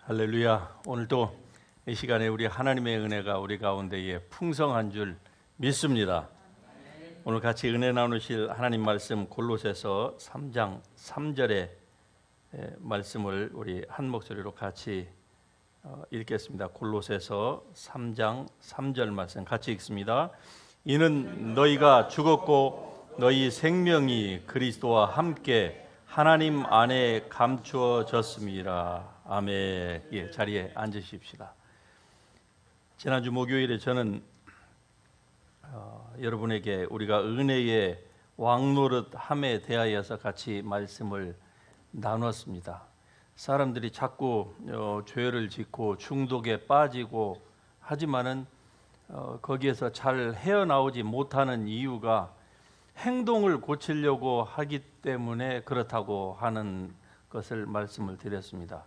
할렐루야. 오늘도 이 시간에 우리 하나님의 은혜가 우리 가운데에 풍성한 줄 믿습니다. 오늘 같이 은혜 나누실 하나님 말씀 골로새서 3장 3절의 말씀을 우리 한 목소리로 같이 읽겠습니다. 골로새서 3장 3절 말씀 같이 읽습니다. 이는 너희가 죽었고 너희 생명이 그리스도와 함께 하나님 안에 감추어졌습니다. 아멘. 예, 자리에 앉으십시다. 지난주 목요일에 저는 여러분에게 우리가 은혜의 왕노릇함에 대하여서 같이 말씀을 나눴습니다. 사람들이 자꾸 죄를 짓고 중독에 빠지고 하지만은 거기에서 잘 헤어나오지 못하는 이유가 행동을 고치려고 하기 때문에 그렇다고 하는 것을 말씀을 드렸습니다.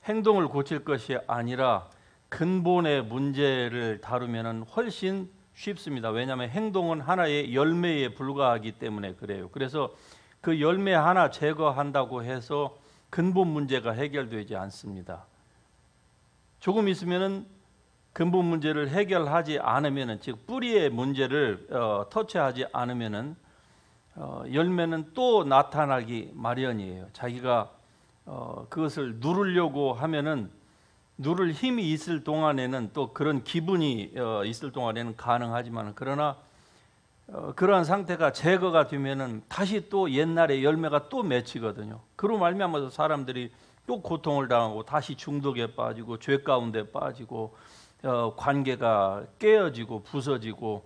행동을 고칠 것이 아니라 근본의 문제를 다루면 훨씬 쉽습니다. 왜냐하면 행동은 하나의 열매에 불과하기 때문에 그래요. 그래서 그 열매 하나 제거한다고 해서 근본 문제가 해결되지 않습니다. 조금 있으면은 근본 문제를 해결하지 않으면은, 즉 뿌리의 문제를 터치하지 않으면은 열매는 또 나타나기 마련이에요. 자기가 그것을 누르려고 하면은 누를 힘이 있을 동안에는 또 그런 기분이 있을 동안에는 가능하지만, 그러나 그러한 상태가 제거가 되면은 다시 또 옛날의 열매가 또 맺히거든요. 그로 말미암아서 사람들이 또 고통을 당하고 다시 중독에 빠지고 죄 가운데 빠지고 관계가 깨어지고 부서지고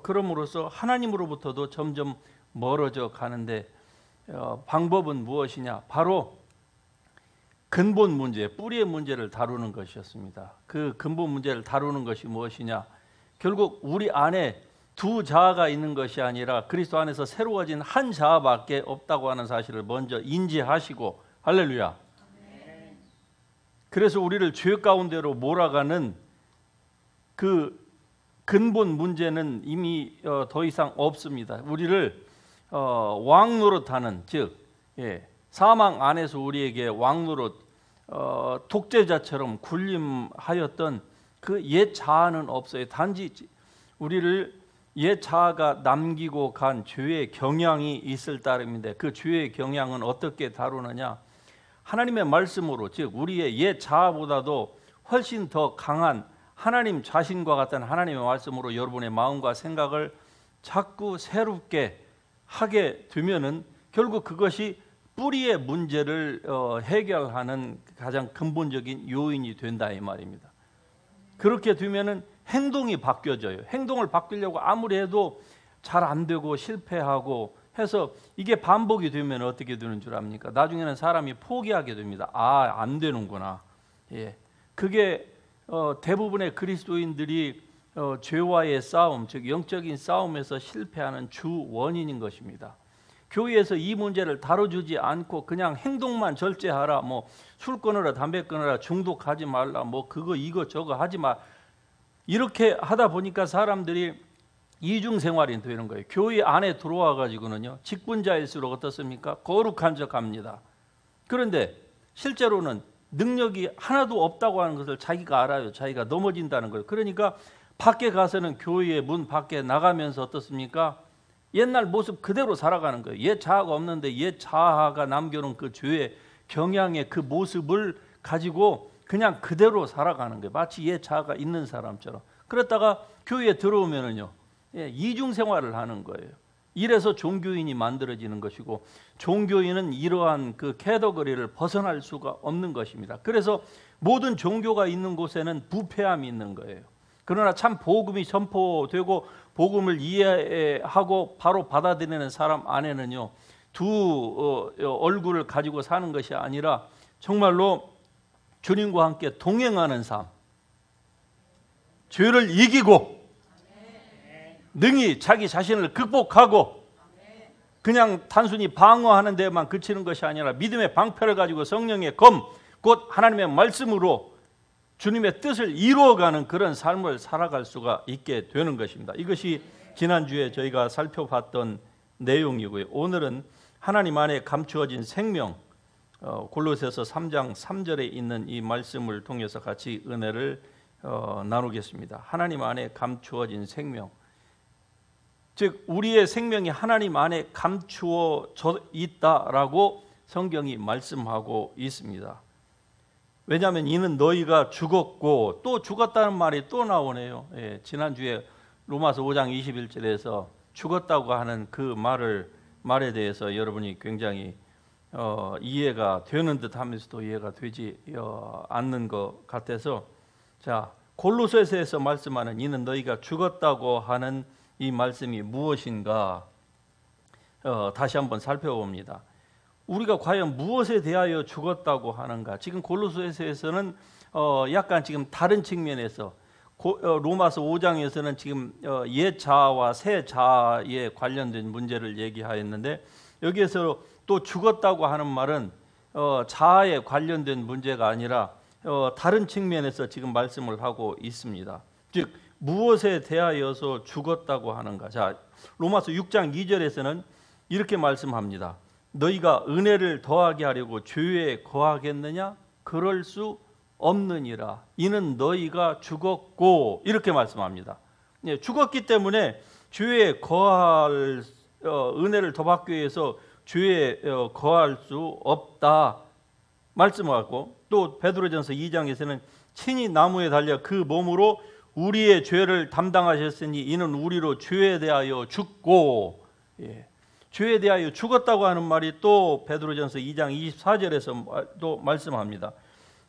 그럼으로써 하나님으로부터도 점점 멀어져 가는데 방법은 무엇이냐? 바로 근본 문제, 뿌리의 문제를 다루는 것이었습니다. 그 근본 문제를 다루는 것이 무엇이냐? 결국 우리 안에 두 자아가 있는 것이 아니라 그리스도 안에서 새로워진 한 자아밖에 없다고 하는 사실을 먼저 인지하시고, 할렐루야. 그래서 우리를 죄 가운데로 몰아가는 그 근본 문제는 이미 더 이상 없습니다. 우리를 왕노릇하는, 즉 사망 안에서 우리에게 왕노릇 독재자처럼 군림하였던 그 옛 자아는 없어요. 단지 우리를 옛 자아가 남기고 간 죄의 경향이 있을 따름인데, 그 죄의 경향은 어떻게 다루느냐? 하나님의 말씀으로, 즉 우리의 옛 자아보다도 훨씬 더 강한 하나님 자신과 같은 하나님의 말씀으로 여러분의 마음과 생각을 자꾸 새롭게 하게 되면은 결국 그것이 뿌리의 문제를 해결하는 가장 근본적인 요인이 된다 이 말입니다. 그렇게 되면은 행동이 바뀌어져요. 행동을 바꾸려고 아무리 해도 잘 안 되고 실패하고 해서 이게 반복이 되면 어떻게 되는 줄 압니까? 나중에는 사람이 포기하게 됩니다. 아, 안 되는구나. 예, 그게 대부분의 그리스도인들이 죄와의 싸움, 즉 영적인 싸움에서 실패하는 주 원인인 것입니다. 교회에서 이 문제를 다뤄주지 않고 그냥 행동만 절제하라, 뭐 술 끊어라, 담배 끊어라, 중독하지 말라, 뭐 그거 이거 저거 하지 마, 이렇게 하다 보니까 사람들이 이중생활이 되는 거예요. 교회 안에 들어와 가지고는요, 직분자일수록 어떻습니까? 거룩한 척합니다. 그런데 실제로는 능력이 하나도 없다고 하는 것을 자기가 알아요. 자기가 넘어진다는 거예요. 그러니까 밖에 가서는 교회의 문 밖에 나가면서 어떻습니까? 옛날 모습 그대로 살아가는 거예요. 옛 자아가 없는데 옛 자아가 남겨놓은 그 죄의 경향의 그 모습을 가지고 그냥 그대로 살아가는 거예요. 마치 옛 자아가 있는 사람처럼. 그러다가 교회에 들어오면은요, 이중 생활을 하는 거예요. 이래서 종교인이 만들어지는 것이고, 종교인은 이러한 그 캐터고리를 벗어날 수가 없는 것입니다. 그래서 모든 종교가 있는 곳에는 부패함이 있는 거예요. 그러나 참 복음이 선포되고 복음을 이해하고 바로 받아들이는 사람 안에는요, 두 얼굴을 가지고 사는 것이 아니라 정말로 주님과 함께 동행하는 삶, 죄를 이기고 능히 자기 자신을 극복하고 그냥 단순히 방어하는 데만 그치는 것이 아니라 믿음의 방패를 가지고 성령의 검, 곧 하나님의 말씀으로 주님의 뜻을 이루어가는 그런 삶을 살아갈 수가 있게 되는 것입니다. 이것이 지난주에 저희가 살펴봤던 내용이고요. 오늘은 하나님 안에 감추어진 생명, 골로새서 3장 3절에 있는 이 말씀을 통해서 같이 은혜를 나누겠습니다. 하나님 안에 감추어진 생명, 즉 우리의 생명이 하나님 안에 감추어져 있다라고 성경이 말씀하고 있습니다. 왜냐하면 이는 너희가 죽었고, 또 죽었다는 말이 또 나오네요. 예, 지난주에 로마서 5장 21절에서 죽었다고 하는 그 말에 대해서 여러분이 굉장히 이해가 되는 듯 하면서도 이해가 되지 않는 것 같아서, 자, 골로새서에서 말씀하는 이는 너희가 죽었다고 하는 이 말씀이 무엇인가 다시 한번 살펴봅니다. 우리가 과연 무엇에 대하여 죽었다고 하는가? 지금 골로새서에서는 약간 지금 다른 측면에서, 로마서 5장에서는 지금 옛 자아와 새 자아에 관련된 문제를 얘기하였는데, 여기에서 또 죽었다고 하는 말은 자아에 관련된 문제가 아니라 다른 측면에서 지금 말씀을 하고 있습니다. 즉 무엇에 대하여서 죽었다고 하는가? 자, 로마서 6장 2절에서는 이렇게 말씀합니다. 너희가 은혜를 더하게 하려고 죄에 거하겠느냐? 그럴 수 없느니라. 이는 너희가 죽었고, 이렇게 말씀합니다. 예, 죽었기 때문에 죄에 거할 은혜를 더 받기 위해서 죄에 거할 수 없다 말씀하고, 또 베드로전서 2장에서는 친히 나무에 달려 그 몸으로 우리의 죄를 담당하셨으니 이는 우리로 죄에 대하여 죽고, 예, 죄에 대하여 죽었다고 하는 말이 또 베드로전서 2장 24절에서 또 말씀합니다.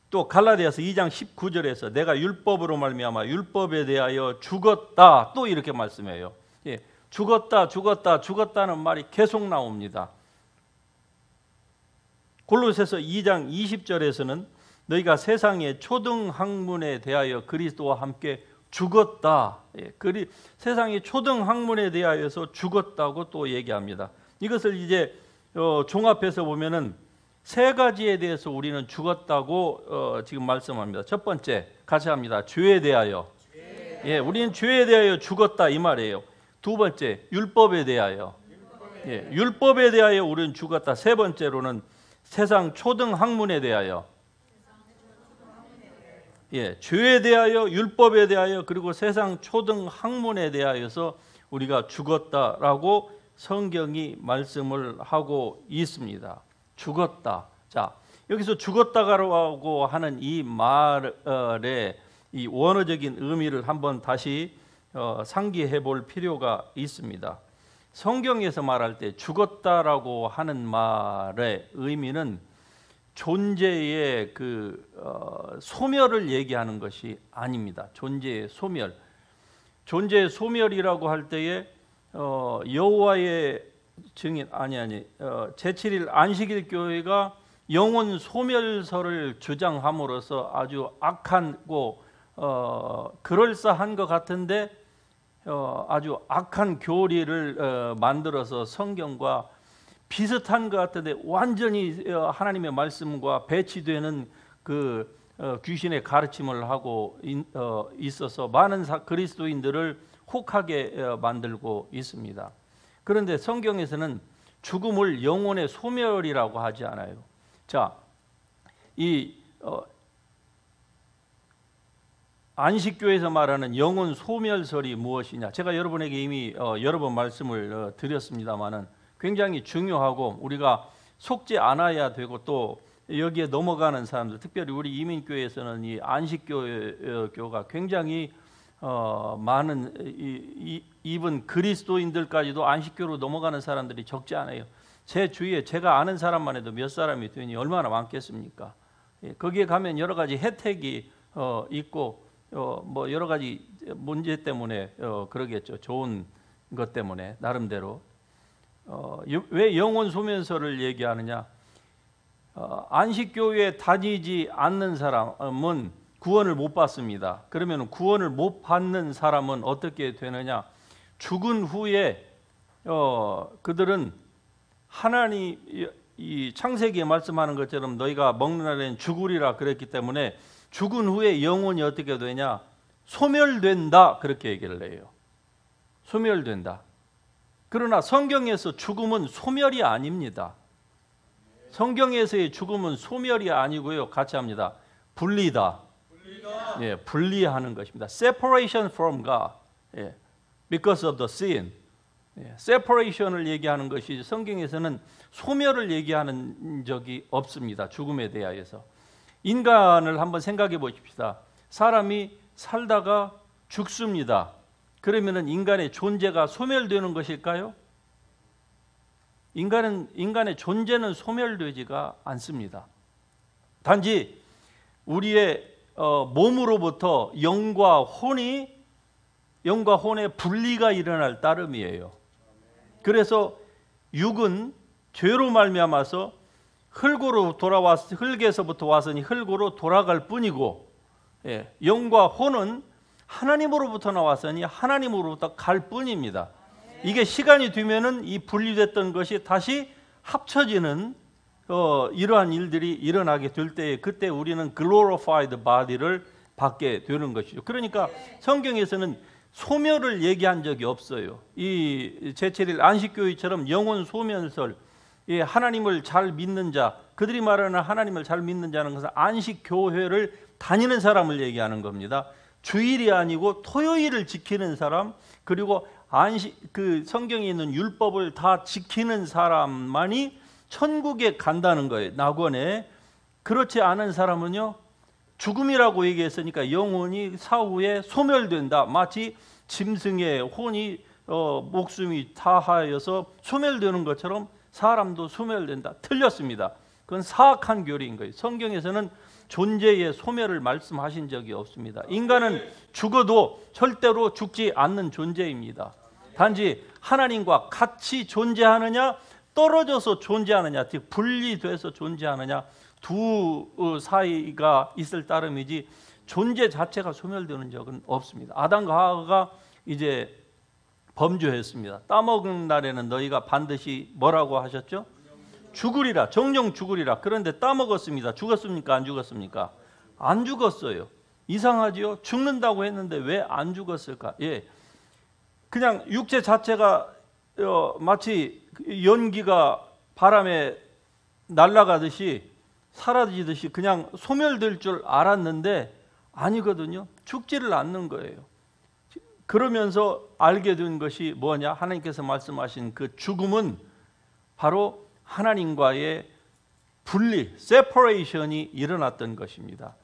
또 갈라디아서 2장 19절에서 내가 율법으로 말미암아 율법에 대하여 죽었다, 또 이렇게 말씀해요. 예, 죽었다는 말이 계속 나옵니다. 골로새서 2장 20절에서는 너희가 세상의 초등학문에 대하여 그리스도와 함께 죽었다. 예, 세상의 초등학문에 대하여서 죽었다고 또 얘기합니다. 이것을 이제 종합해서 보면은 세 가지에 대해서 우리는 죽었다고 지금 말씀합니다. 첫 번째, 같이 합니다. 죄에 대하여. 예, 우리는 죄에 대하여 죽었다 이 말이에요. 두 번째, 율법에 대하여. 예, 율법에 대하여 우리는 죽었다. 세 번째로는 세상 초등학문에 대하여. 예, 죄에 대하여, 율법에 대하여, 그리고 세상 초등학문에 대하여서 우리가 죽었다라고 성경이 말씀을 하고 있습니다. 죽었다. 자, 여기서 죽었다라고 하는 이 말의 이 원어적인 의미를 한번 다시 상기해 볼 필요가 있습니다. 성경에서 말할 때 죽었다라고 하는 말의 의미는 존재의 소멸을 얘기하는 것이 아닙니다. 존재의 소멸. 존재의 소멸이라고 할 때에 여호와의 증인 제7일 안식일 교회가 영혼 소멸설을 주장함으로써 아주 악하고 그럴싸한 것 같은데 아주 악한 교리를 만들어서 성경과 비슷한 것 같은데 완전히 하나님의 말씀과 배치되는 그 귀신의 가르침을 하고 있어서 많은 그리스도인들을 혹하게 만들고 있습니다. 그런데 성경에서는 죽음을 영혼의 소멸이라고 하지 않아요. 자, 이 안식교에서 말하는 영혼 소멸설이 무엇이냐? 제가 여러분에게 이미 여러 번 말씀을 드렸습니다만은 굉장히 중요하고 우리가 속지 않아야 되고, 또 여기에 넘어가는 사람들, 특별히 우리 이민교회에서는 이 안식교가 굉장히 많은 이분 그리스도인들까지도 안식교로 넘어가는 사람들이 적지 않아요. 제 주위에 제가 아는 사람만 해도 몇 사람이 되니 얼마나 많겠습니까? 거기에 가면 여러 가지 혜택이 있고 뭐 여러 가지 문제 때문에 그러겠죠. 좋은 것 때문에 나름대로. 왜 영혼 소멸설을 얘기하느냐? 안식교회에 다니지 않는 사람은 구원을 못 받습니다. 그러면 구원을 못 받는 사람은 어떻게 되느냐? 죽은 후에 그들은 하나님 이 창세기에 말씀하는 것처럼 너희가 먹는 날에는 죽으리라 그랬기 때문에 죽은 후에 영혼이 어떻게 되냐? 소멸된다, 그렇게 얘기를 해요. 소멸된다. 그러나 성경에서 죽음은 소멸이 아닙니다. 성경에서의 죽음은 소멸이 아니고요. 같이 합니다. 분리다. 예, 분리하는 것입니다. Separation from God. 예, because of the sin. 예, separation을 얘기하는 것이 성경에서는 소멸을 얘기하는 적이 없습니다. 죽음에 대하여서. 인간을 한번 생각해 보십시다. 사람이 살다가 죽습니다. 그러면은 인간의 존재가 소멸되는 것일까요? 인간의 존재는 소멸되지가 않습니다. 단지 우리의 몸으로부터 영과 혼의 분리가 일어날 따름이에요. 그래서 육은 죄로 말미암아서 흙에서부터 왔으니 흙으로 돌아갈 뿐이고, 예, 영과 혼은 하나님으로부터 나왔으니 하나님으로부터 갈 뿐입니다. 이게 시간이 되면은 이 분리됐던 것이 다시 합쳐지는 이러한 일들이 일어나게 될 때에 그때 우리는 glorified body를 받게 되는 것이죠. 그러니까 성경에서는 소멸을 얘기한 적이 없어요. 이 제7일 안식교회처럼 영혼 소멸설, 예, 하나님을 잘 믿는 자, 그들이 말하는 하나님을 잘 믿는 자는 것은 안식교회를 다니는 사람을 얘기하는 겁니다. 주일이 아니고 토요일을 지키는 사람, 그리고 그 성경에 있는 율법을 다 지키는 사람만이 천국에 간다는 거예요. 낙원에. 그렇지 않은 사람은요, 죽음이라고 얘기했으니까 영혼이 사후에 소멸된다. 마치 짐승의 혼이 목숨이 다하여서 소멸되는 것처럼 사람도 소멸된다. 틀렸습니다. 그건 사악한 교리인 거예요. 성경에서는 존재의 소멸을 말씀하신 적이 없습니다. 인간은 죽어도 절대로 죽지 않는 존재입니다. 단지 하나님과 같이 존재하느냐, 떨어져서 존재하느냐, 즉 분리돼서 존재하느냐, 두 사이가 있을 따름이지 존재 자체가 소멸되는 적은 없습니다. 아담과 하와가 이제 범죄했습니다. 따먹은 날에는 너희가 반드시 뭐라고 하셨죠? 죽으리라, 정령 죽으리라. 그런데 따먹었습니다. 죽었습니까? 안 죽었습니까? 안 죽었어요. 이상하지요? 죽는다고 했는데 왜 안 죽었을까? 예, 그냥 육체 자체가 마치 연기가 바람에 날아가듯이 사라지듯이 그냥 소멸될 줄 알았는데 아니거든요. 죽지를 않는 거예요. 그러면서 알게 된 것이 뭐냐? 하나님께서 말씀하신 그 죽음은 바로 하나님과의 분리, separation이 일어났던 것입니다.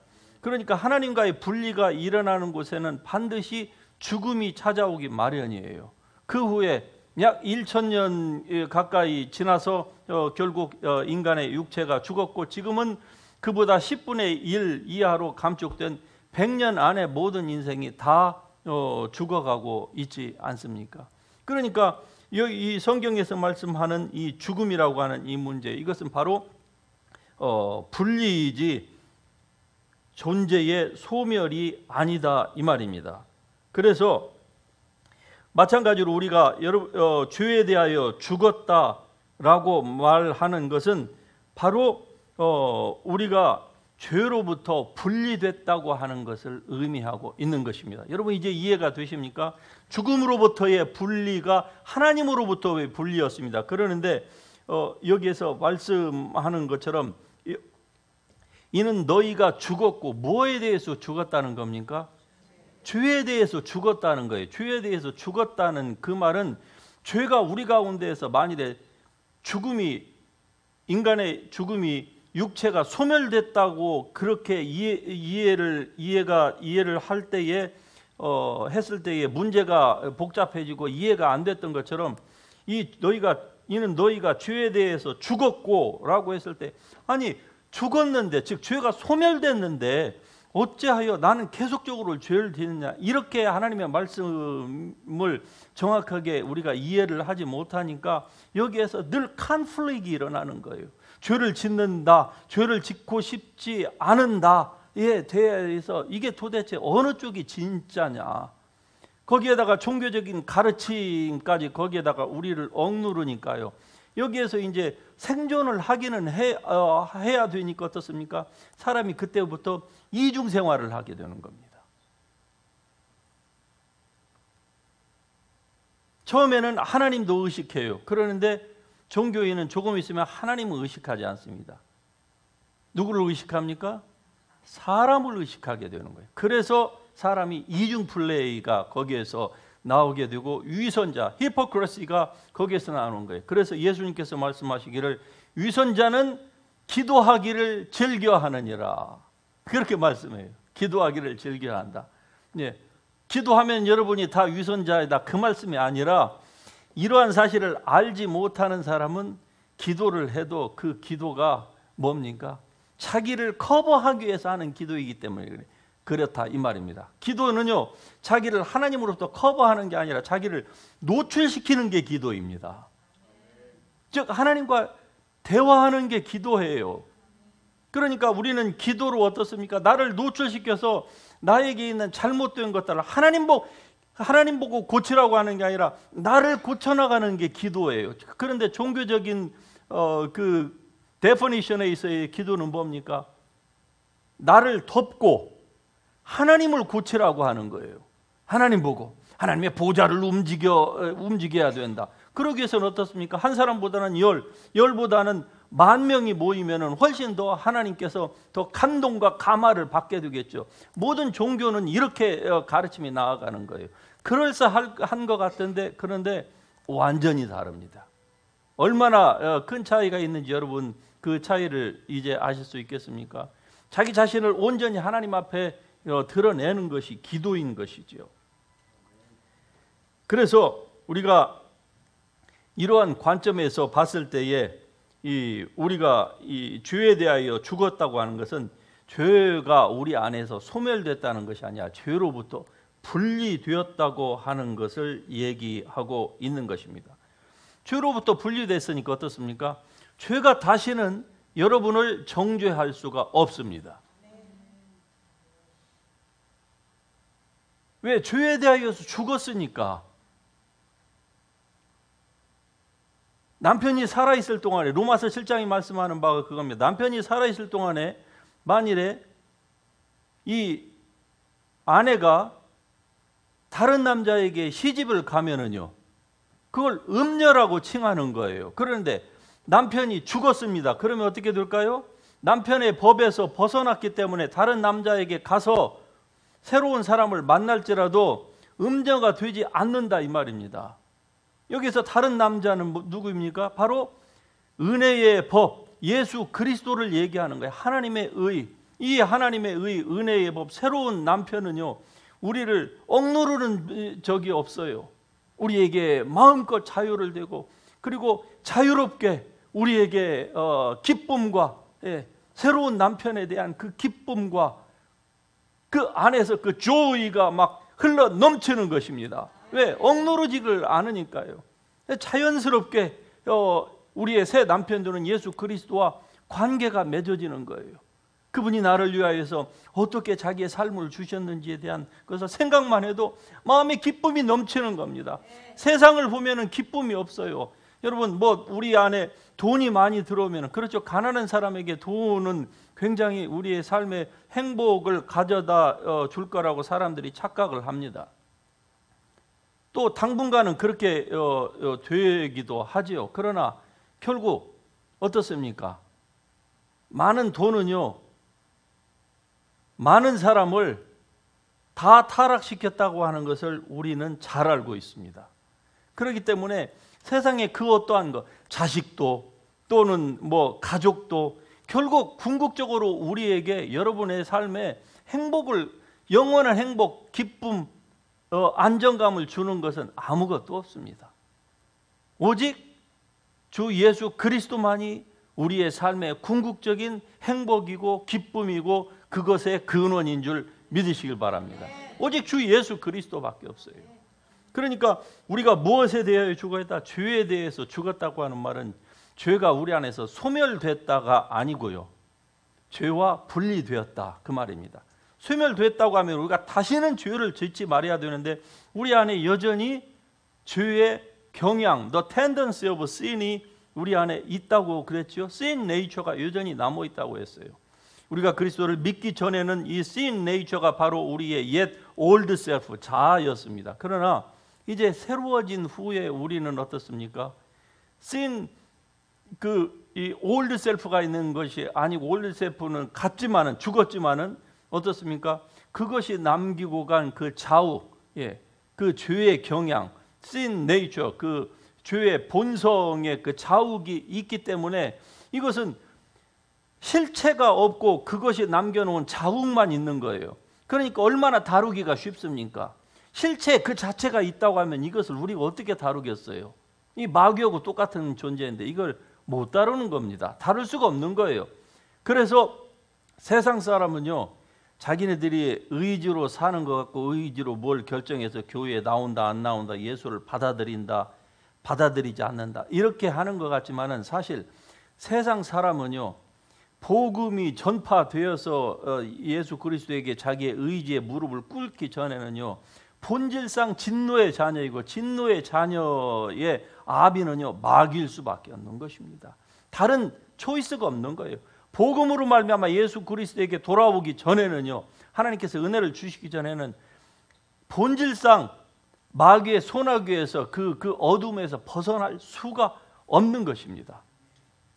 그러니까 하나님과의 분리가 일어나는 곳에는 반드시 죽음이 찾아오기 마련이에요. 그 후에 약 1000년 가까이 지나서 결국 인간의 육체가 죽었고, 지금은 그보다 10분의 1 이하로 감축된 100년 안에 모든 인생이 다 죽어가고 있지 않습니까? 그러니까 이 성경에서 말씀하는 이 죽음이라고 하는 이 문제, 이것은 바로 분리이지 존재의 소멸이 아니다 이 말입니다. 그래서 마찬가지로 우리가 죄에 대하여 죽었다라고 말하는 것은 바로 우리가 죄로부터 분리됐다고 하는 것을 의미하고 있는 것입니다. 여러분 이제 이해가 되십니까? 죽음으로부터의 분리가 하나님으로부터의 분리였습니다. 그러는데 여기에서 말씀하는 것처럼 이는 너희가 죽었고, 뭐에 대해서 죽었다는 겁니까? 죄에 대해서 죽었다는 거예요. 죄에 대해서 죽었다는 그 말은 죄가 우리 가운데에서 만일에 인간의 죽음이 육체가 소멸됐다고 그렇게 이해를 할 때에 했을 때에 문제가 복잡해지고 이해가 안 됐던 것처럼 이는 너희가 죄에 대해서 죽었고라고 했을 때, 아니 죽었는데, 즉 죄가 소멸됐는데 어찌하여 나는 계속적으로 죄를 짓느냐, 이렇게 하나님의 말씀을 정확하게 우리가 이해를 하지 못하니까 여기에서 늘 컨플릭이 일어나는 거예요. 죄를 짓는다, 죄를 짓고 싶지 않은다에 대해서 이게 도대체 어느 쪽이 진짜냐, 거기에다가 종교적인 가르침까지 거기에다가 우리를 억누르니까요. 여기에서 이제 생존을 하기는 해야 되니까 어떻습니까? 사람이 그때부터 이중생활을 하게 되는 겁니다. 처음에는 하나님도 의식해요. 그러는데 종교인은 조금 있으면 하나님을 의식하지 않습니다. 누구를 의식합니까? 사람을 의식하게 되는 거예요. 그래서 사람이 이중 플레이가 거기에서 나오게 되고 위선자, 히포크레시가 거기에서 나오는 거예요. 그래서 예수님께서 말씀하시기를 위선자는 기도하기를 즐겨하느니라. 그렇게 말씀해요. 기도하기를 즐겨한다. 예. 기도하면 여러분이 다 위선자이다 그 말씀이 아니라 이러한 사실을 알지 못하는 사람은 기도를 해도 그 기도가 뭡니까? 자기를 커버하기 위해서 하는 기도이기 때문에 그렇다 이 말입니다. 기도는요, 자기를 하나님으로부터 커버하는 게 아니라 자기를 노출시키는 게 기도입니다. 즉 하나님과 대화하는 게 기도예요. 그러니까 우리는 기도로 어떻습니까? 나를 노출시켜서 나에게 있는 잘못된 것들을 하나님 보고 고치라고 하는 게 아니라 나를 고쳐나가는 게 기도예요. 그런데 종교적인 그 데피니션에 있어의 기도는 뭡니까? 나를 덮고 하나님을 고치라고 하는 거예요. 하나님 보고 하나님의 보좌를 움직여야 된다. 그러기 위해서는 어떻습니까? 한 사람보다는 열보다는 만 명이 모이면 훨씬 더 하나님께서 더 감동과 감화를 받게 되겠죠. 모든 종교는 이렇게 가르침이 나아가는 거예요. 그럴싸한 것 같은데 그런데 완전히 다릅니다. 얼마나 큰 차이가 있는지 여러분 그 차이를 이제 아실 수 있겠습니까? 자기 자신을 온전히 하나님 앞에 드러내는 것이 기도인 것이죠. 그래서 우리가 이러한 관점에서 봤을 때에 우리가 이 죄에 대하여 죽었다고 하는 것은 죄가 우리 안에서 소멸됐다는 것이 아니라 죄로부터 분리되었다고 하는 것을 얘기하고 있는 것입니다. 죄로부터 분리됐으니까 어떻습니까? 죄가 다시는 여러분을 정죄할 수가 없습니다. 왜? 죄에 대하여서 죽었으니까. 남편이 살아있을 동안에 로마서 7장이 말씀하는 바가 그겁니다. 남편이 살아있을 동안에 만일에 이 아내가 다른 남자에게 시집을 가면은요, 그걸 음녀라고 칭하는 거예요. 그런데 남편이 죽었습니다. 그러면 어떻게 될까요? 남편의 법에서 벗어났기 때문에 다른 남자에게 가서 새로운 사람을 만날지라도 음녀가 되지 않는다 이 말입니다. 여기서 다른 남자는 누구입니까? 바로 은혜의 법, 예수 그리스도를 얘기하는 거예요. 하나님의 의, 이 하나님의 의, 은혜의 법, 새로운 남편은요, 우리를 억누르는 적이 없어요. 우리에게 마음껏 자유를 되고, 그리고 자유롭게 우리에게 기쁨과 새로운 남편에 대한 그 기쁨과 그 안에서 그 조의가 막 흘러 넘치는 것입니다. 왜? 억누르지를 않으니까요. 자연스럽게 우리의 새 남편들은 예수 그리스도와 관계가 맺어지는 거예요. 그분이 나를 위하여서 어떻게 자기의 삶을 주셨는지에 대한 그래서 생각만 해도 마음에 기쁨이 넘치는 겁니다. 세상을 보면은 기쁨이 없어요. 여러분 우리 안에 돈이 많이 들어오면 그렇죠. 가난한 사람에게 돈은 굉장히 우리의 삶에 행복을 가져다 줄 거라고 사람들이 착각을 합니다. 또 당분간은 그렇게 되기도 하지요. 그러나 결국 어떻습니까? 많은 돈은요, 많은 사람을 다 타락시켰다고 하는 것을 우리는 잘 알고 있습니다. 그렇기 때문에 세상에 그 어떠한 것, 자식도 또는 가족도 결국 궁극적으로 우리에게 여러분의 삶에 행복을, 영원한 행복, 기쁨, 안정감을 주는 것은 아무것도 없습니다. 오직 주 예수 그리스도만이 우리의 삶의 궁극적인 행복이고 기쁨이고 그것의 근원인 줄 믿으시길 바랍니다. 오직 주 예수 그리스도밖에 없어요. 그러니까 우리가 무엇에 대하여 죽었다? 죄에 대해서 죽었다고 하는 말은 죄가 우리 안에서 소멸됐다가 아니고요, 죄와 분리되었다 그 말입니다. 소멸됐다고 하면 우리가 다시는 죄를 짓지 말아야 되는데 우리 안에 여전히 죄의 경향, the tendency of sin이 우리 안에 있다고 그랬죠. sin nature가 여전히 남아 있다고 했어요. 우리가 그리스도를 믿기 전에는 이 sin nature가 바로 우리의 옛 old self, 자아였습니다. 그러나 이제 새로워진 후에 우리는 어떻습니까? sin 이 올드 셀프가 있는 것이 아니고, 올드 셀프는 갔지만은, 죽었지만은 어떻습니까? 그것이 남기고 간 그 좌우, 그 죄의 경향, sin nature, 그 죄의 본성의 그 자욱이 있기 때문에 이것은 실체가 없고 그것이 남겨놓은 자욱만 있는 거예요. 그러니까 얼마나 다루기가 쉽습니까? 실체 그 자체가 있다고 하면 이것을 우리가 어떻게 다루겠어요? 이 마귀하고 똑같은 존재인데 이걸 못 다루는 겁니다. 다룰 수가 없는 거예요. 그래서 세상 사람은요, 자기네들이 의지로 사는 것 같고, 의지로 뭘 결정해서 교회에 나온다 안 나온다, 예수를 받아들인다 받아들이지 않는다, 이렇게 하는 것 같지만은 사실 세상 사람은요, 복음이 전파되어서 예수 그리스도에게 자기의 의지에 무릎을 꿇기 전에는요, 본질상 진노의 자녀이고, 진노의 자녀의 아비는요 마귀일 수밖에 없는 것입니다. 다른 초이스가 없는 거예요. 복음으로 말미암아 예수 그리스도에게 돌아오기 전에는요, 하나님께서 은혜를 주시기 전에는 본질상 마귀의 소나기에서 그 어둠에서 벗어날 수가 없는 것입니다.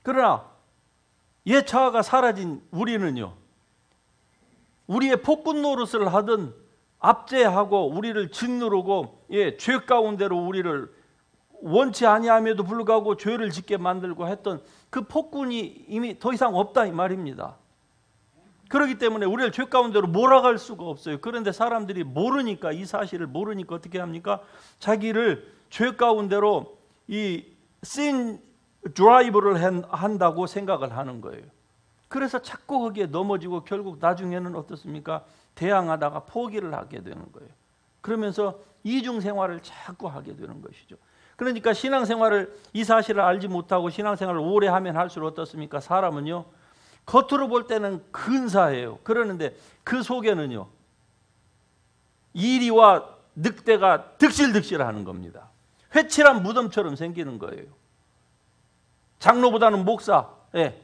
그러나 옛 자아가 사라진 우리는요, 우리의 폭군 노릇을 하든 압제하고 우리를 짓누르고, 죄 가운데로 우리를 원치 아니함에도 불구하고 죄를 짓게 만들고 했던 그 폭군이 이미 더 이상 없다 이 말입니다. 그렇기 때문에 우리를 죄 가운데로 몰아갈 수가 없어요. 그런데 사람들이 모르니까, 이 사실을 모르니까 어떻게 합니까? 자기를 죄 가운데로 이 sin 드라이브를 한다고 생각을 하는 거예요. 그래서 자꾸 거기에 넘어지고 결국 나중에는 어떻습니까? 대항하다가 포기를 하게 되는 거예요. 그러면서 이중 생활을 자꾸 하게 되는 것이죠. 그러니까 신앙생활을, 이 사실을 알지 못하고 신앙생활을 오래 하면 할수록 어떻습니까? 사람은요, 겉으로 볼 때는 근사해요. 그러는데 그 속에는요, 이리와 늑대가 득실득실하는 겁니다. 회칠한 무덤처럼 생기는 거예요. 장로보다는 목사,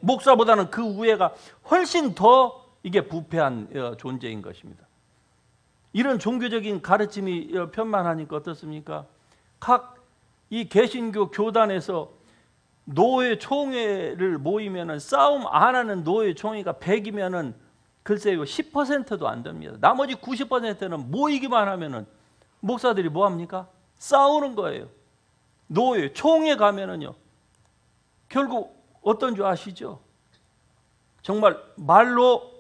목사보다는 그 우애가 훨씬 더 이게 부패한 존재인 것입니다. 이런 종교적인 가르침이 편만하니까 어떻습니까? 각 이 개신교 교단에서 노예 총회를 모이면은, 싸움 안 하는 노예 총회가 100이면은 글쎄요 10%도 안 됩니다. 나머지 90%는 모이기만 하면은 목사들이 뭐 합니까? 싸우는 거예요. 노예 총회 가면은요, 결국 어떤 줄 아시죠? 정말 말로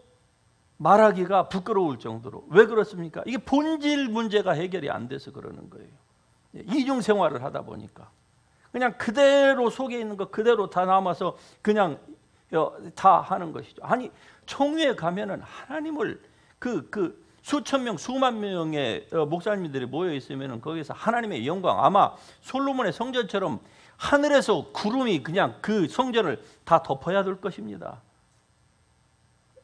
말하기가 부끄러울 정도로. 왜 그렇습니까? 이게 본질 문제가 해결이 안 돼서 그러는 거예요. 이중 생활을 하다 보니까 그냥 그대로 속에 있는 거 그대로 다 남아서 그냥 다 하는 것이죠. 아니, 총회에 가면은 하나님을 그 수천 명, 수만 명의 목사님들이 모여 있으면은 거기서 하나님의 영광, 아마 솔로몬의 성전처럼 하늘에서 구름이 그냥 그 성전을 다 덮어야 될 것입니다.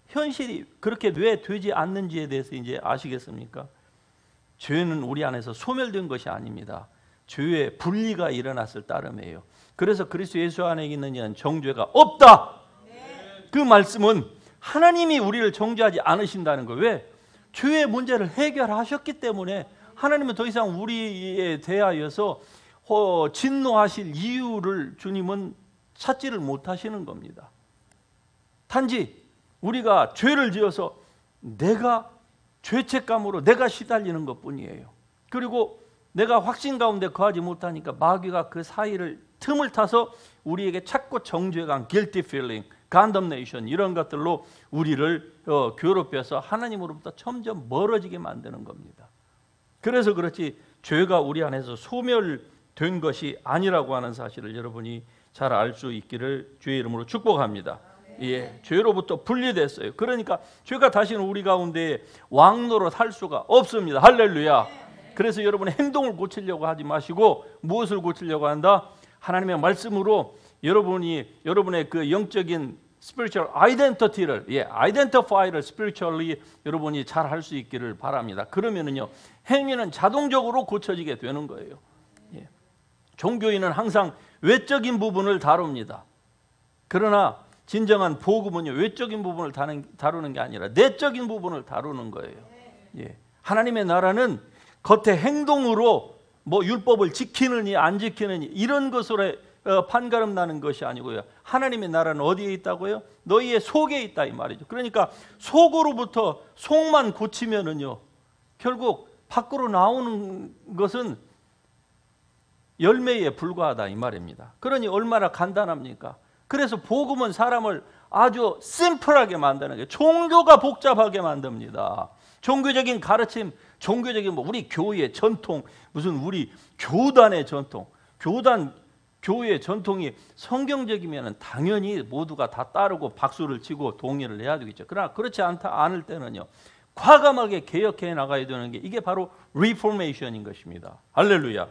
현실이 그렇게 왜 되지 않는지에 대해서 이제 아시겠습니까? 죄는 우리 안에서 소멸된 것이 아닙니다. 죄의 분리가 일어났을 따름이에요. 그래서 그리스도 예수 안에 있는 이는 정죄가 없다. 그 말씀은 하나님이 우리를 정죄하지 않으신다는 거예요. 왜? 죄의 문제를 해결하셨기 때문에 하나님은 더 이상 우리에 대하여서 진노하실 이유를 주님은 찾지를 못하시는 겁니다. 단지 우리가 죄를 지어서 내가 죄책감으로 내가 시달리는 것뿐이에요. 그리고 내가 확신 가운데 거하지 못하니까 마귀가 그 사이를 틈을 타서 우리에게 자꾸 정죄감, guilty feeling, condemnation 이런 것들로 우리를 괴롭혀서 하나님으로부터 점점 멀어지게 만드는 겁니다. 그래서 그렇지 죄가 우리 안에서 소멸된 것이 아니라고 하는 사실을 여러분이 잘 알 수 있기를 주의 이름으로 축복합니다. 예, 죄로부터 분리됐어요. 그러니까 죄가 다시는 우리 가운데 왕노릇 할 수가 없습니다. 할렐루야. 그래서 여러분의 행동을 고치려고 하지 마시고 무엇을 고치려고 한다? 하나님의 말씀으로 여러분의 그 영적인 spiritual identity를 identify를 spiritually 여러분이 잘 할 수 있기를 바랍니다. 그러면은요 행위는 자동적으로 고쳐지게 되는 거예요. 예. 종교인은 항상 외적인 부분을 다룹니다. 그러나 진정한 복음은요 외적인 부분을 다루는 게 아니라 내적인 부분을 다루는 거예요. 예. 하나님의 나라는 겉의 행동으로 뭐 율법을 지키느니 안 지키느니 이런 것으로 판가름 나는 것이 아니고요. 하나님의 나라는 어디에 있다고요? 너희의 속에 있다 이 말이죠. 그러니까 속으로부터 속만 고치면은요, 결국 밖으로 나오는 것은 열매에 불과하다 이 말입니다. 그러니 얼마나 간단합니까? 그래서 복음은 사람을 아주 심플하게 만드는 게, 종교가 복잡하게 만듭니다. 종교적인 가르침, 종교적인 우리 교회의 전통, 무슨 우리 교단의 전통, 교회의 전통이 성경적이면 당연히 모두가 다 따르고 박수를 치고 동의를 해야 되겠죠. 그러나 그렇지 않을 때는요, 과감하게 개혁해 나가야 되는 게, 이게 바로 리포메이션인 것입니다. 할렐루야.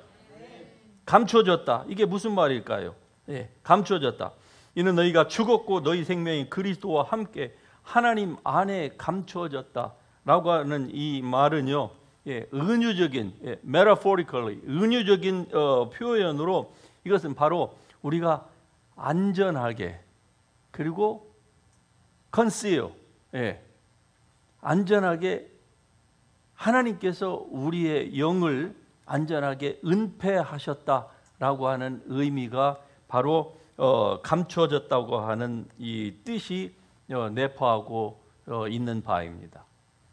감춰졌다. 이게 무슨 말일까요? 예, 감춰졌다. 이는 너희가 죽었고 너희 생명이 그리스도와 함께 하나님 안에 감춰졌다라고 하는 이 말은요, 예, 은유적인, 예, metaphorically 은유적인 표현으로, 이것은 바로 우리가 안전하게, 그리고 conceal, 예, 안전하게 하나님께서 우리의 영을 안전하게 은폐하셨다라고 하는 의미가 바로 감춰졌다고 하는 이 뜻이 내포하고 있는 바입니다.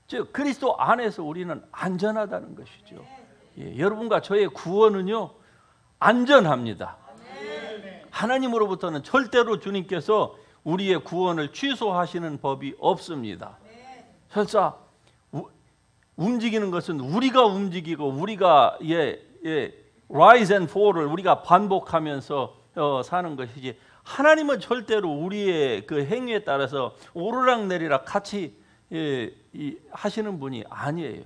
즉 그리스도 안에서 우리는 안전하다는 것이죠. 예, 여러분과 저의 구원은요, 안전합니다. 하나님으로부터는 절대로 주님께서 우리의 구원을 취소하시는 법이 없습니다. 설사 움직이는 것은 우리가 움직이고, 우리가 rise and fall을 우리가 반복하면서 사는 것이지, 하나님은 절대로 우리의 그 행위에 따라서 오르락내리락 같이 하시는 분이 아니에요.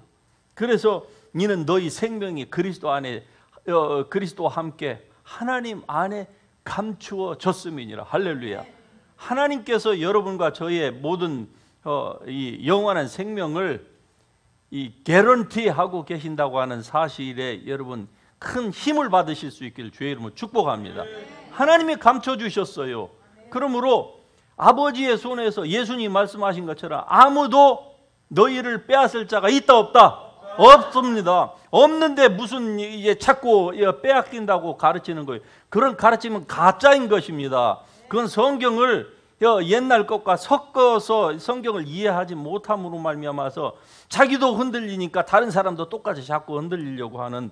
그래서 이는 너희 생명이 그리스도 안에, 그리스도와 함께 하나님 안에 감추어졌음이니라. 할렐루야. 하나님께서 여러분과 저의 모든 이 영원한 생명을 개런티하고 계신다고 하는 사실에 여러분 큰 힘을 받으실 수 있기를 주의 이름으로 축복합니다. 하나님이 감춰주셨어요. 그러므로 아버지의 손에서 예수님 말씀하신 것처럼 아무도 너희를 빼앗을 자가 있다 없다? 없습니다. 없는데 무슨 이제 자꾸 빼앗긴다고 가르치는 거예요. 그런 가르침은 가짜인 것입니다. 그건 성경을 옛날 것과 섞어서 성경을 이해하지 못함으로 말미암아서 자기도 흔들리니까 다른 사람도 똑같이 자꾸 흔들리려고 하는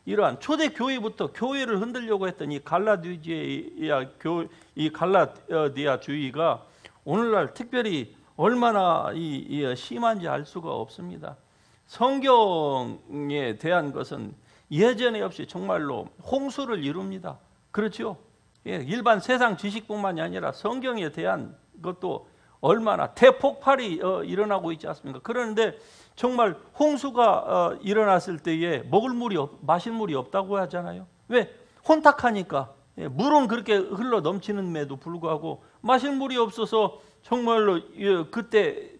이러한 초대 교회부터 교회를 흔들려고 했던 이 갈라디아 주의가 오늘날 특별히 얼마나 심한지 알 수가 없습니다. 성경에 대한 것은 예전에 없이 정말로 홍수를 이룹니다. 그렇죠? 예, 일반 세상 지식뿐만이 아니라 성경에 대한 것도 얼마나 대폭발이 일어나고 있지 않습니까? 그런데 정말 홍수가 일어났을 때에 마실 물이 없다고 하잖아요. 왜? 혼탁하니까. 예, 물은 그렇게 흘러 넘치는데도 불구하고 마실 물이 없어서 정말로 그때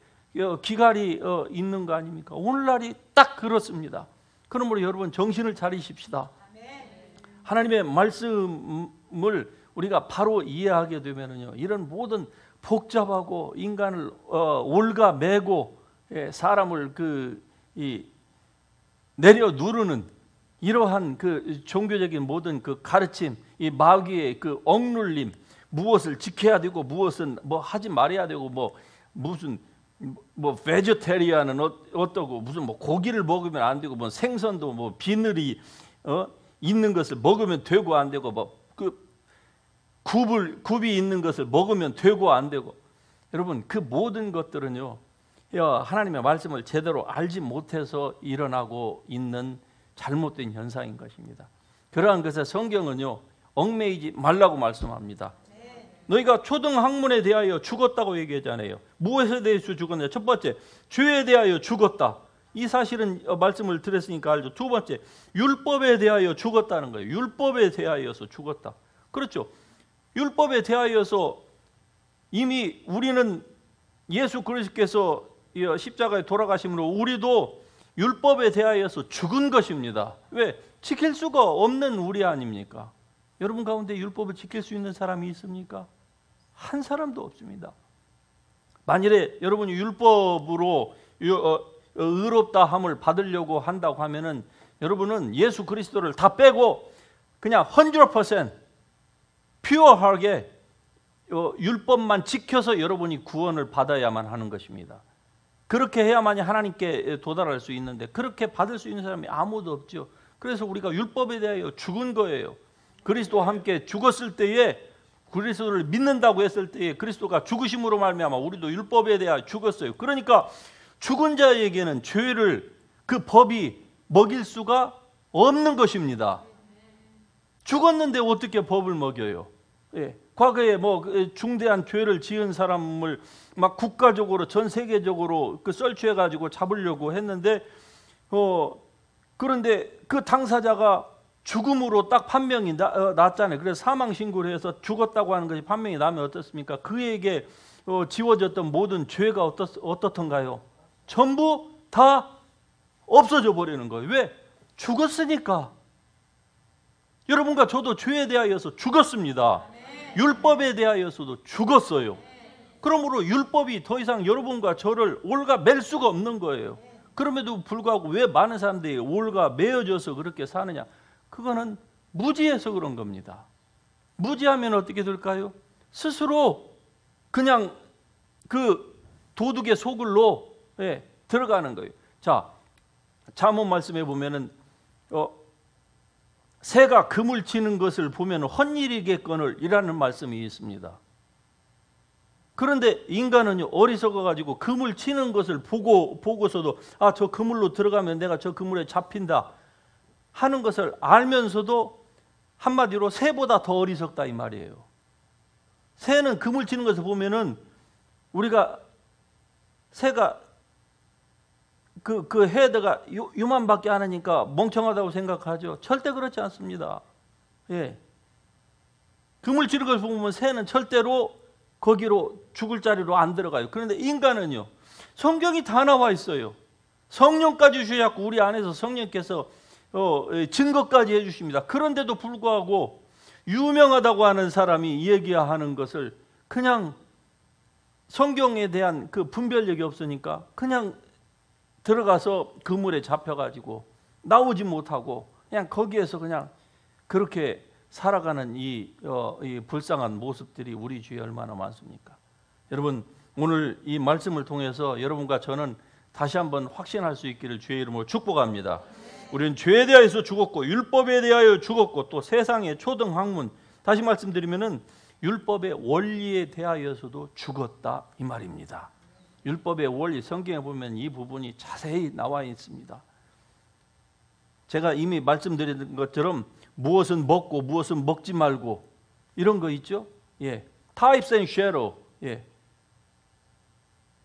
기갈이 있는 거 아닙니까? 오늘날이 딱 그렇습니다. 그러므로 여러분 정신을 차리십시다. 하나님의 말씀을 우리가 바로 이해하게 되면요, 이런 모든 복잡하고 인간을 올가매고 사람을 내려 누르는 이러한 그 종교적인 모든 그 가르침, 이 마귀의 그 억눌림, 무엇을 지켜야 되고 무엇은 뭐 하지 말아야 되고, 무슨 베지테리안은 어떠고, 무슨 고기를 먹으면 안 되고, 생선도 비늘이 있는 것을 먹으면 되고 안 되고, 굽이 있는 것을 먹으면 되고 안 되고, 여러분 그 모든 것들은요, 하나님의 말씀을 제대로 알지 못해서 일어나고 있는 잘못된 현상인 것입니다. 그러한 것에 성경은요, 얽매이지 말라고 말씀합니다. 너희가 초등학문에 대하여 죽었다고 얘기하잖아요. 무엇에 대해서 죽었냐? 첫 번째, 죄에 대하여 죽었다. 이 사실은 말씀을 드렸으니까 알죠. 두 번째, 율법에 대하여 죽었다는 거예요. 율법에 대하여서 죽었다. 그렇죠. 율법에 대하여서 이미 우리는 예수 그리스도께서 십자가에 돌아가심으로 우리도 율법에 대하여서 죽은 것입니다. 왜? 지킬 수가 없는 우리 아닙니까? 여러분 가운데 율법을 지킬 수 있는 사람이 있습니까? 한 사람도 없습니다. 만일에 여러분이 율법으로 의롭다함을 받으려고 한다고 하면은 여러분은 예수 그리스도를 다 빼고 그냥 100% 퓨어하게 율법만 지켜서 여러분이 구원을 받아야만 하는 것입니다. 그렇게 해야만이 하나님께 도달할 수 있는데 그렇게 받을 수 있는 사람이 아무도 없죠. 그래서 우리가 율법에 대하여 죽은 거예요. 그리스도와 함께 죽었을 때에, 그리스도를 믿는다고 했을 때에 그리스도가 죽으심으로 말미암아 우리도 율법에 대하여 죽었어요. 그러니까 죽은 자에게는 죄를, 그 법이 먹일 수가 없는 것입니다. 죽었는데 어떻게 법을 먹여요? 예. 과거에 뭐 중대한 죄를 지은 사람을 막 국가적으로 전 세계적으로 썰취해 가지고 잡으려고 했는데 그런데 그 당사자가 죽음으로 딱 판명이 났잖아요. 그래서 사망 신고를 해서 죽었다고 하는 것이 판명이 나면 어떻습니까? 그에게 지워졌던 모든 죄가 어떻던가요? 전부 다 없어져 버리는 거예요. 왜? 죽었으니까. 여러분과 저도 죄에 대하여서 죽었습니다. 율법에 대하여서도 죽었어요. 그러므로 율법이 더 이상 여러분과 저를 올가맬 수가 없는 거예요. 그럼에도 불구하고 왜 많은 사람들이 올가매어져서 그렇게 사느냐? 그거는 무지해서 그런 겁니다. 무지하면 어떻게 될까요? 스스로 그냥 그 도둑의 소굴로 들어가는 거예요. 자, 잠언 말씀에 보면은 새가 금을 치는 것을 보면 헛일이겠거늘 이라는 말씀이 있습니다. 그런데 인간은 어리석어가지고 그물 치는 것을 보고서도 저 그물로 들어가면 내가 저 그물에 잡힌다 하는 것을 알면서도 한마디로 새보다 더 어리석다 이 말이에요. 새는 그물 치는 것을 보면은 우리가 새가 그 헤드가 요만밖에 안 하니까 멍청하다고 생각하죠. 절대 그렇지 않습니다. 예. 그물 치는 것을 보면 새는 절대로 거기로 죽을 자리로 안 들어가요. 그런데 인간은요, 성경이 다 나와 있어요. 성령까지 주셔서 우리 안에서 성령께서 증거까지 해주십니다. 그런데도 불구하고 유명하다고 하는 사람이 얘기하는 것을 그냥 성경에 대한 그 분별력이 없으니까 그냥 들어가서 그물에 잡혀가지고 나오지 못하고 그냥 거기에서 그냥 그렇게 살아가는 이 불쌍한 모습들이 우리 주위에 얼마나 많습니까? 여러분, 오늘 이 말씀을 통해서 여러분과 저는 다시 한번 확신할 수 있기를 주의 이름으로 축복합니다. 우리는 죄에 대하여서 죽었고 율법에 대하여 죽었고 또 세상의 초등학문, 다시 말씀드리면은 율법의 원리에 대하여서도 죽었다 이 말입니다. 율법의 원리, 성경에 보면 이 부분이 자세히 나와 있습니다. 제가 이미 말씀드린 것처럼 무엇은 먹고 무엇은 먹지 말고 이런 거 있죠? 예. Types and shadow. 예.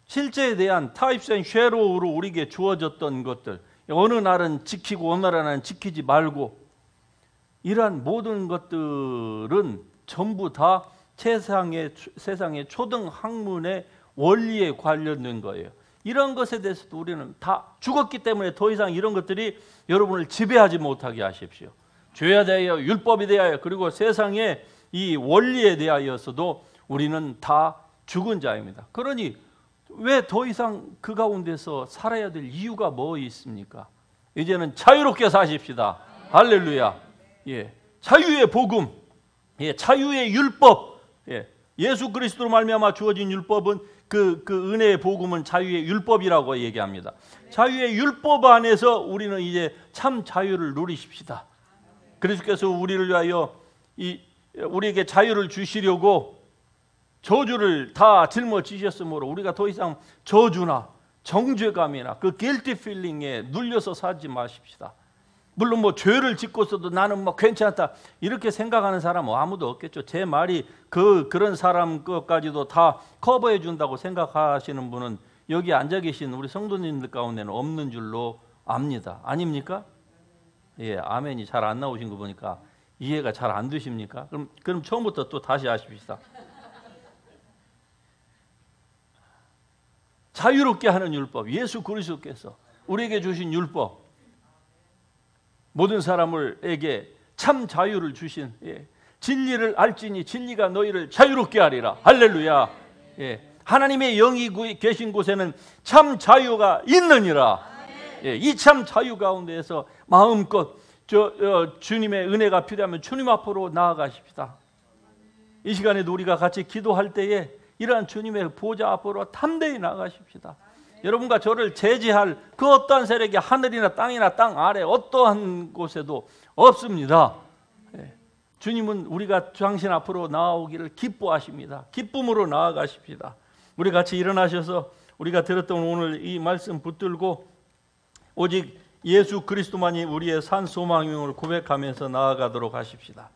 실제에 대한 Types and shadow로 우리에게 주어졌던 것들, 어느 날은 지키고 어느 날은 지키지 말고, 이러한 모든 것들은 전부 다 세상의 초등 학문의 원리에 관련된 거예요. 이런 것에 대해서도 우리는 다 죽었기 때문에 더 이상 이런 것들이 여러분을 지배하지 못하게 하십시오. 죄에 대하여, 율법에 대하여, 그리고 세상의 이 원리에 대하여서도 우리는 다 죽은 자입니다. 그러니 왜 더 이상 그 가운데서 살아야 될 이유가 뭐 있습니까? 이제는 자유롭게 사십시다. 할렐루야. 예, 자유의 복음, 예, 자유의 율법, 예, 예수 그리스도로 말미암아 주어진 율법은 그 은혜의 복음은 자유의 율법이라고 얘기합니다. 자유의 율법 안에서 우리는 이제 참 자유를 누리십시다. 그리스도께서 우리를 위하여 우리에게 자유를 주시려고 저주를 다 짊어지셨으므로 우리가 더 이상 저주나 정죄감이나 그 guilty feeling에 눌려서 살지 마십시다. 물론 뭐 죄를 짓고서도 나는 뭐 괜찮다 이렇게 생각하는 사람은 아무도 없겠죠. 제 말이 그런 사람 것까지도 다 커버해 준다고 생각하시는 분은 여기 앉아 계신 우리 성도님들 가운데는 없는 줄로 압니다. 아닙니까? 예, 아멘이 잘 안 나오신 거 보니까 이해가 잘 안 되십니까? 그럼 처음부터 또 다시 하십시다. 자유롭게 하는 율법, 예수 그리스도께서 우리에게 주신 율법, 모든 사람에게 참 자유를 주신, 예, 진리를 알지니 진리가 너희를 자유롭게 하리라. 할렐루야. 예, 하나님의 영이 계신 곳에는 참 자유가 있느니라. 예, 이 참 자유 가운데에서 마음껏 주님의 은혜가 필요하면 주님 앞으로 나아가십시다. 이 시간에도 우리가 같이 기도할 때에 이러한 주님의 보좌 앞으로 담대히 나가십시다. 여러분과 저를 제지할 그 어떠한 세력이 하늘이나 땅이나 땅 아래 어떠한 곳에도 없습니다. 주님은 우리가 당신 앞으로 나아오기를 기뻐하십니다. 기쁨으로 나아가십시다. 우리 같이 일어나셔서 우리가 들었던 오늘 이 말씀 붙들고 오직 예수 그리스도만이 우리의 산 소망임을 고백하면서 나아가도록 하십시다.